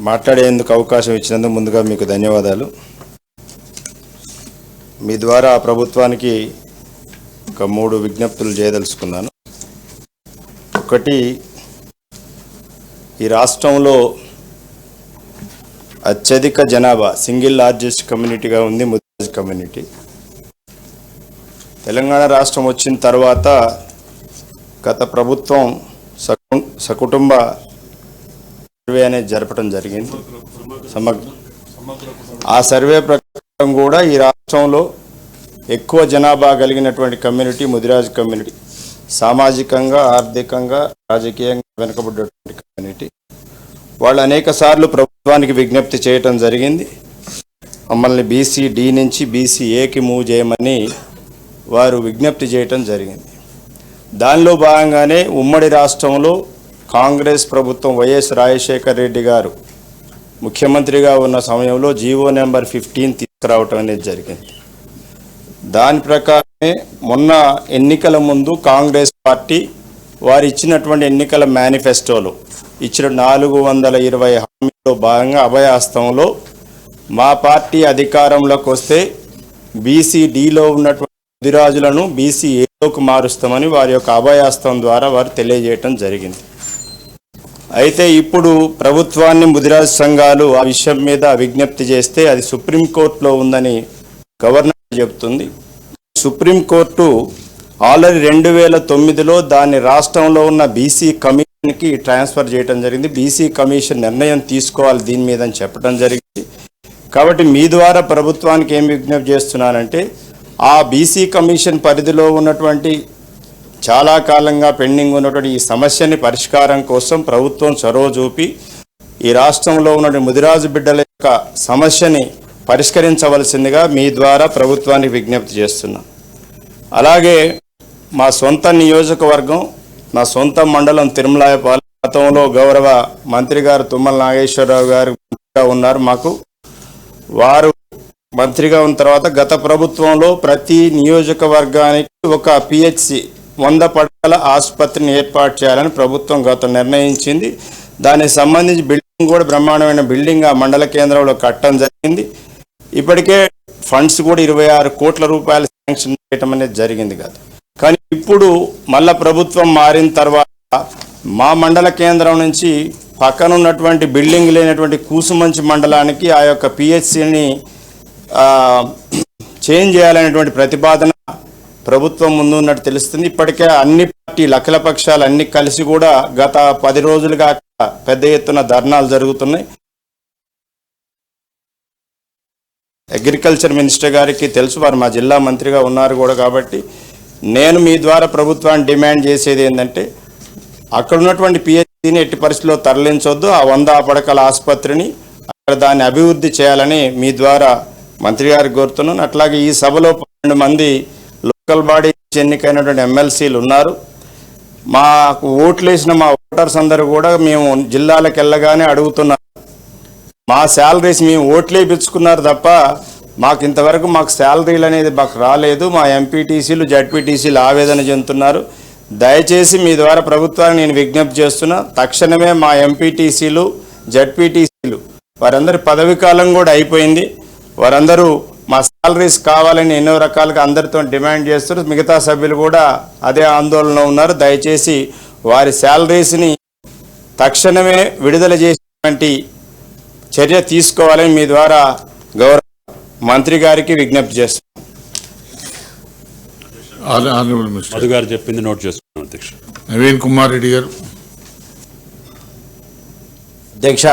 మాట్లాడేందుకు అవకాశం ఇచ్చినందుకు ముందుగా మీకు ధన్యవాదాలు. మీ ద్వారా ప్రభుత్వానికి ఒక 3 విజ్ఞప్తులు చేయదలుచుకున్నాను. ఒకటి, ఈ రాష్ట్రంలో అత్యధిక జనాభా సింగిల్ లార్జెస్ట్ కమ్యూనిటీగా ఉంది ముదిరాజ్ కమ్యూనిటీ. తెలంగాణ రాష్ట్రం వచ్చిన తర్వాత గత ప్రభుత్వం సకుటుంబ సర్వే అనేది జరపడం జరిగింది. ఆ సర్వే ప్రకారం కూడా ఈ రాష్ట్రంలో ఎక్కువ జనాభా కలిగినటువంటి కమ్యూనిటీ ముదిరాజ్ కమ్యూనిటీ. సామాజికంగా, ఆర్థికంగా, రాజకీయంగా వెనుకబడ్డటువంటి కమ్యూనిటీ. వాళ్ళు అనేక సార్లు ప్రభుత్వానికి విజ్ఞప్తి చేయటం జరిగింది. మమ్మల్ని బీసీ డి నుంచి బీసీ ఏకి మూవ్ చేయమని వారు విజ్ఞప్తి చేయటం జరిగింది. దానిలో భాగంగానే ఉమ్మడి రాష్ట్రంలో కాంగ్రెస్ ప్రభుత్వం వైఎస్ రాజశేఖర్ రెడ్డి గారు ముఖ్యమంత్రిగా ఉన్న సమయంలో జీవో నెంబర్ 15 తీసుకురావటం అనేది జరిగింది. దాని ప్రకారమే మొన్న ఎన్నికల ముందు కాంగ్రెస్ పార్టీ వారు ఇచ్చినటువంటి ఎన్నికల మేనిఫెస్టోలో ఇచ్చిన 420 హామీలో భాగంగా అభయహస్తంలో మా పార్టీ అధికారంలోకి వస్తే బీసీ డిలో ఉన్నటువంటి ముదిరాజులను బీసీ ఏలోకి మారుస్తామని వారి యొక్క అభయహస్తం ద్వారా వారు తెలియజేయటం జరిగింది. అయితే ఇప్పుడు ప్రభుత్వాన్ని ముదిరాజ్ సంఘాలు ఆ విషయం మీద విజ్ఞప్తి చేస్తే అది సుప్రీంకోర్టులో ఉందని గవర్నర్ చెబుతుంది. సుప్రీంకోర్టు ఆల్రెడీ 2009లో దాన్ని రాష్ట్రంలో ఉన్న బీసీ కమిషన్కి ట్రాన్స్ఫర్ చేయడం జరిగింది. బీసీ కమిషన్ నిర్ణయం తీసుకోవాలి దీని మీద అని చెప్పడం జరిగింది. కాబట్టి మీ ద్వారా ప్రభుత్వానికి ఏం విజ్ఞప్తి చేస్తున్నానంటే, ఆ బీసీ కమిషన్ పరిధిలో ఉన్నటువంటి చాలా కాలంగా పెండింగ్ ఉన్నటువంటి ఈ సమస్యని పరిష్కారం కోసం ప్రభుత్వం చొరవ చూపి ఈ రాష్ట్రంలో ఉన్న ముదిరాజు బిడ్డల యొక్క సమస్యని పరిష్కరించవలసిందిగా మీ ద్వారా ప్రభుత్వానికి విజ్ఞప్తి చేస్తున్నాం. అలాగే మా సొంత నియోజకవర్గం, నా సొంత మండలం తిరుమలాయపాలెం, గతంలో గౌరవ మంత్రి గారు తుమ్మల నాగేశ్వరరావు గారు ఉన్నారు. మాకు వారు మంత్రిగా ఉన్న తర్వాత గత ప్రభుత్వంలో ప్రతి నియోజకవర్గానికి ఒక పిహెచ్సి 100 పడకల ఆసుపత్రిని ఏర్పాటు చేయాలని ప్రభుత్వం గతం నిర్ణయించింది. దానికి సంబంధించి బిల్డింగ్ కూడా బ్రహ్మాండమైన బిల్డింగ్ ఆ మండల కేంద్రంలో కట్టడం జరిగింది. ఇప్పటికే ఫండ్స్ కూడా 26 కోట్ల రూపాయలు శాంక్షన్ చేయడం అనేది జరిగింది కదా. కానీ ఇప్పుడు మళ్ళా ప్రభుత్వం మారిన తర్వాత మా మండల కేంద్రం నుంచి పక్కన ఉన్నటువంటి బిల్డింగ్ లేనటువంటి కూసుమంచి మండలానికి ఆ యొక్క పిహెచ్సిని చేంజ్ చేయాలనేటువంటి ప్రతిపాదన ప్రభుత్వం ముందు ఉన్నట్టు తెలుస్తుంది. ఇప్పటికే అన్ని పార్టీలు, అఖిల పక్షాలు అన్ని కలిసి కూడా గత 10 రోజులుగా పెద్ద ఎత్తున ధర్నాలు జరుగుతున్నాయి. అగ్రికల్చర్ మినిస్టర్ గారికి తెలుసు, వారు మా జిల్లా మంత్రిగా ఉన్నారు కూడా. కాబట్టి నేను మీ ద్వారా ప్రభుత్వాన్ని డిమాండ్ చేసేది ఏంటంటే, అక్కడ ఉన్నటువంటి పిహెచ్సిని ఎట్టి పరిస్థితుల్లో తరలించొద్దు. ఆ 100 పడకల ఆసుపత్రిని అక్కడ దాన్ని అభివృద్ధి చేయాలని మీ ద్వారా మంత్రి గారికి కోరుతున్నాను. అట్లాగే ఈ సభలో 12 మంది లోకల్ బాడీ ఎన్నికైనటువంటి ఎమ్మెల్సీలు ఉన్నారు. మాకు ఓట్లేసిన మా ఓటర్స్ అందరూ కూడా మేము జిల్లాలకు వెళ్ళగానే అడుగుతున్నారు, మా శాలరీస్ మేము ఓట్లే ఇప్పించుకున్నారు తప్ప మాకు ఇంతవరకు మాకు శాలరీలు అనేది మాకు రాలేదు. మా ఎంపీటీసీలు, జడ్పీటీసీలు ఆవేదన చెందుతున్నారు. దయచేసి మీ ద్వారా ప్రభుత్వాన్ని నేను విజ్ఞప్తి చేస్తున్నా, తక్షణమే మా ఎంపీటీసీలు, జడ్పీటీసీలు వారందరి పదవి కాలం కూడా అయిపోయింది. వారందరూ మా శాలరీస్ కావాలని ఎన్నో రకాలుగా అందరితో డిమాండ్ చేస్తారు. మిగతా సభ్యులు కూడా అదే ఆందోళనలో ఉన్నారు. దయచేసి వారి శాలరీస్ని తక్షణమే విడుదల చేసేటువంటి చర్య తీసుకోవాలని మీ ద్వారా గౌరవ మంత్రి గారికి విజ్ఞప్తి చేస్తున్నాం. మధు గారు చెప్పింది నోట్ చేసుకున్నాం అధ్యక్ష. నవీన్ కుమార్ రెడ్డి గారు. అధ్యక్ష,